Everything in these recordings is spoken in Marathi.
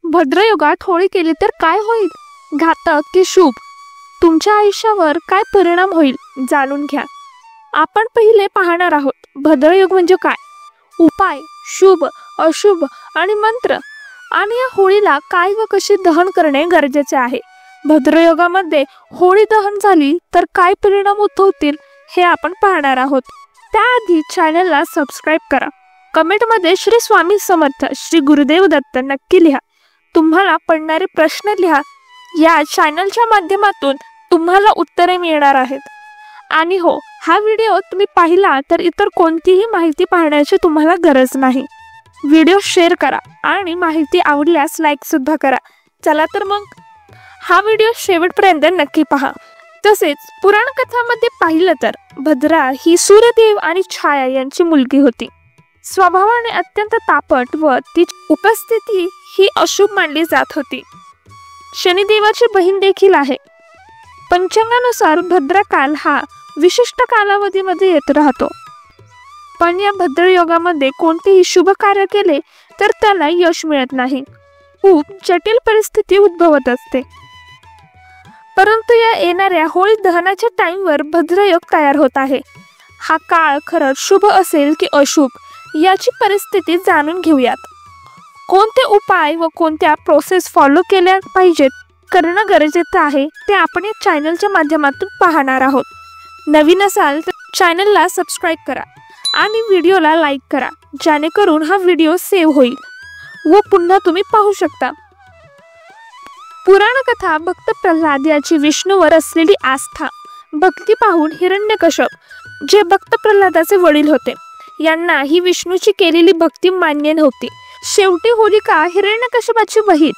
भद्रयुगात होळी केली तर काय होईल? घातक की शुभ? तुमच्या आयुष्यावर काय परिणाम होईल जाणून घ्या. आपण पहिले पाहणार आहोत भद्रयुग म्हणजे काय, उपाय, शुभ, अशुभ आणि मंत्र, आणि या होळीला काय व कशी दहन करणे गरजेचे आहे. भद्रयुगामध्ये होळी दहन झाली तर काय परिणाम उद्भवतील हे आपण पाहणार आहोत. त्याआधी चॅनलला सबस्क्राईब करा. कमेंटमध्ये श्री स्वामी समर्थ, श्री गुरुदेव दत्त नक्की लिहा. तुम्हाला पडणारे प्रश्न लिहा. या चॅनलच्या माध्यमातून तुम्हाला उत्तरे मिळणार आहेत. आणि हो, हा व्हिडिओ तुम्ही पाहिला तर इतर कोणतीही माहिती पाहण्याची तुम्हाला गरज नाही. व्हिडिओ शेअर करा आणि माहिती आवडल्यास लाईक सुद्धा करा. चला तर मग हा व्हिडिओ शेवटपर्यंत नक्की पहा. तसेच पुराण कथामध्ये पाहिलं तर भद्रा ही सूर्यदेव आणि छाया यांची मुलगी होती. स्वभावाने अत्यंत तापट व तिची उपस्थिती ही अशुभ मानली जात होती. शनिदेवाची बहीण देखील आहे. पंचांगानुसार भद्रकाल हा विशिष्ट कालावधीमध्ये येत राहतो. पण या भद्रयोगामध्ये कोणतेही शुभ कार्य केले तर त्याला यश मिळत नाही. खूप जटिल परिस्थिती उद्भवत असते. परंतु या येणाऱ्या होळी दहनाच्या टाइमवर भद्रयोग तयार होत आहे. हा काळ खरंच शुभ असेल की अशुभ याची परिस्थिती जाणून घेऊयात. कोणते उपाय व कोणत्या प्रोसेस फॉलो केल्या पाहिजेत करणं गरजेचं आहे ते आपण या चॅनलच्या माध्यमातून पाहणार आहोत. नवीन असाल तर चॅनलला सबस्क्राईब करा आणि व्हिडिओला लाईक करा, जेणेकरून हा व्हिडिओ सेव्ह होईल व पुन्हा तुम्ही पाहू शकता. पुराण कथा भक्त प्रल्हाद याची विष्णूवर असलेली आस्था, भक्ती पाहून हिरण्यकश्यप जे भक्त प्रल्हादाचे वडील होते यांना ही विष्णूची केलेली भक्ती मान्य नव्हती. शेवटी होलिका हिरण्यकश्यपाची बहीण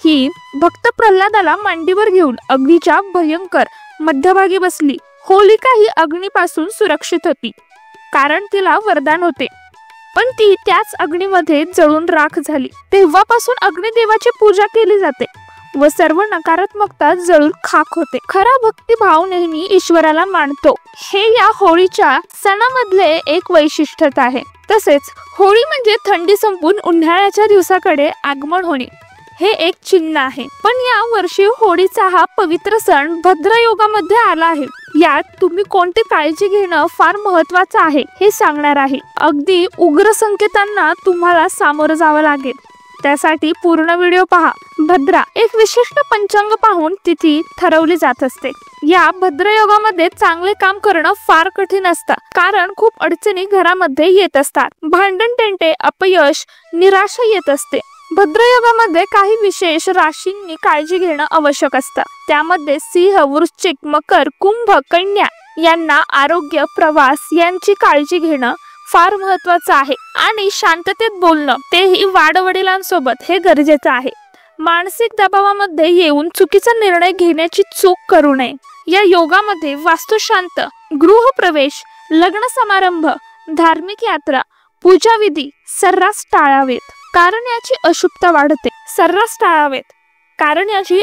ही भक्त प्रल्हादाला मांडीवर घेऊन अग्नीच्या भयंकर मध्यभागी बसली. होलिका ही अग्नीपासून सुरक्षित होती कारण तिला वरदान होते, पण ती त्याच अग्नीमध्ये जळून राख झाली. तेव्हापासून अग्निदेवाची पूजा केली जाते व सर्व नकारात्मकता जळून खाक होते. खरा भक्तिभाव नेहमी ईश्वराला मानतो हे या होळीच्या सणामधले एक वैशिष्ट्य आहे. तसेच होळी म्हणजे थंडी संपून उन्हाळ्याच्या दिवसाकडे आगमन होणे हे एक चिन्ह आहे. पण या वर्षी होळीचा हा पवित्र सण भद्रयोगामध्ये आला आहे. यात तुम्ही कोणती काळजी घेणं फार महत्वाचं आहे हे सांगणार आहे. अगदी उग्र संकेतांना तुम्हाला सामोरं जावं लागेल, त्यासाठी पूर्ण व्हिडिओ पहा. भद्रा एक विशिष्ट पंचांग पाहून तिथी ठरवली जात असते. या भद्रयोगामध्ये चांगले काम करणं फार कठीण असतं, कारण खूप अडचणी घरामध्ये येत असतात. भांडण, तेंटे, अपयश, निराशा येत असते. भद्रयोगामध्ये काही विशेष राशींनी काळजी घेणं आवश्यक असतं. त्यामध्ये सिंह, वृश्चिक, मकर, कुंभ, कन्या यांना आरोग्य, प्रवास यांची काळजी घेणं फार महत्वाचं आहे. आणि शांततेत बोलणं, तेही वाडवडिलांसोबत, हे गरजेचं आहे. मानसिक दबावामध्ये येऊन चुकीचा निर्णय घेण्याची चूक करू नये. या योगामध्ये वास्तुशांत, गृहप्रवेश, लग्न समारंभ, धार्मिक यात्रा, पूजाविधी सर्रास टाळावेत, कारण याची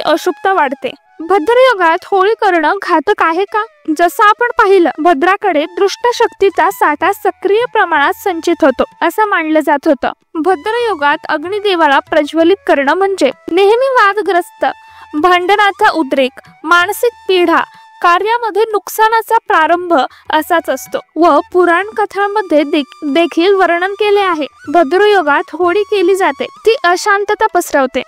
अशुभता वाढते. भद्रयोगात होळी करणं घातक आहे का? जसं आपण पाहिलं, भद्राकडे दुष्ट शक्तीचा साठा सक्रिय प्रमाणात संचित होतो असं मानलं जात होतं. भद्रयोगात अग्निदेवाला प्रज्वलित करणं म्हणजे नेहमी वादग्रस्त, भांडणाचा उद्रेक, मानसिक पीडा, कार्यामध्ये नुकसानाचा प्रारंभ असाच असतो. व पुराण कथांमध्ये देखील वर्णन केले आहे. भद्रयोगात होळी केली जाते ती अशांतता पसरवते.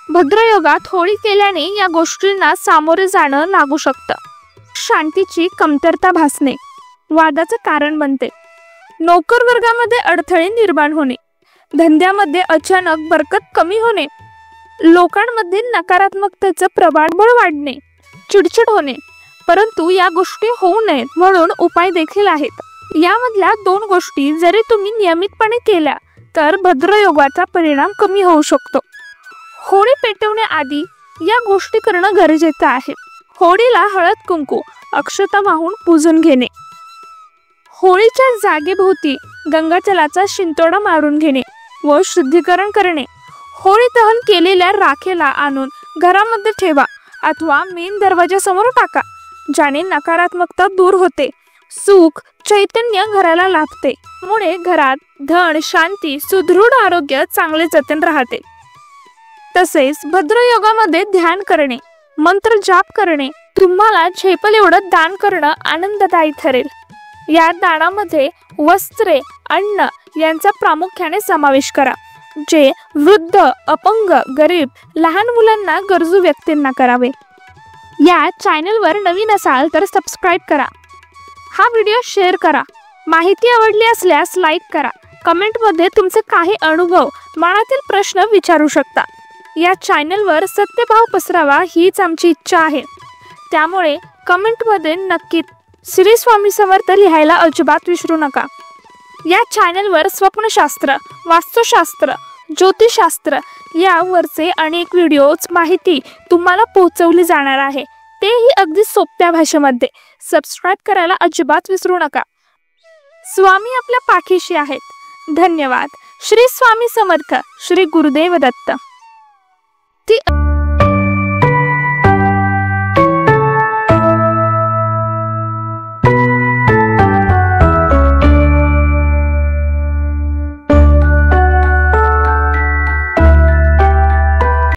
भद्रयोगात होळी केल्याने या गोष्टींना सामोरे जाणं लागू शकतं. शांतीची कमतरता भासणे वादाचं कारण बनते. नोकर वर्गामध्ये अडथळे निर्माण होणे, धंद्यामध्ये अचानक बरकत कमी होणे, लोकांमध्ये नकारात्मकतेचं प्रमाण वाढणे, चिडचिड होणे. परंतु या गोष्टी होऊ नयेत म्हणून उपाय देखील आहेत. यामधल्या 2 गोष्टी जरी तुम्ही नियमितपणे केल्या तर भद्रयोगाचा परिणाम कमी होऊ शकतो. होळी पेटवण्याआधी या गोष्टी करणं गरजेचं आहे. होळीला हळद, कुंकू, अक्षता वाहून पूजून घेणे, होळीच्या जागेभोवती गंगाजलाचा शिंतोडा मारून घेणे व शुद्धीकरण करणे. होळी दहन केलेल्या राखेला आणून घरामध्ये ठेवा अथवा मेन दरवाजासमोर टाका, ज्याने नकारात्मकता दूर होते. सुख, चैतन्य घराला लाभते. मुळे घरात धन, शांती, सुदृढ आरोग्य चांगले जतन राहते. तसेच भद्रयोगामध्ये ध्यान करणे, मंत्र जाप करणे, तुम्हाला झेपेल एवढं दान करणं आनंददायी ठरेल. या दानामध्ये वस्त्रे, अन्न यांचा प्रामुख्याने समावेश करा, जे वृद्ध, अपंग, गरीब, लहान मुलांना, गरजू व्यक्तींना करावे. या चॅनलवर नवीन असाल तर सबस्क्राईब करा. हा व्हिडिओ शेअर करा. माहिती आवडली असल्यास लाईक करा. कमेंटमध्ये तुमचे काही अनुभव, मनातील प्रश्न विचारू शकता. या चॅनलवर सत्यभाव पसरावा हीच आमची इच्छा आहे. त्यामुळे कमेंटमध्ये नक्की श्री स्वामी समर्थ लिहायला अजिबात विसरू नका. या चॅनलवर स्वप्नशास्त्र, वास्तुशास्त्र, ज्योतिषशास्त्र यावरचे अनेक व्हिडिओज, माहिती तुम्हाला पोहोचवली जाणार आहे, तेही अगदी सोप्या भाषेमध्ये. सबस्क्राईब करायला अजिबात विसरू नका. स्वामी आपल्या पाठीशी आहेत. धन्यवाद. श्री स्वामी समर्थ. श्री गुरुदेव दत्त.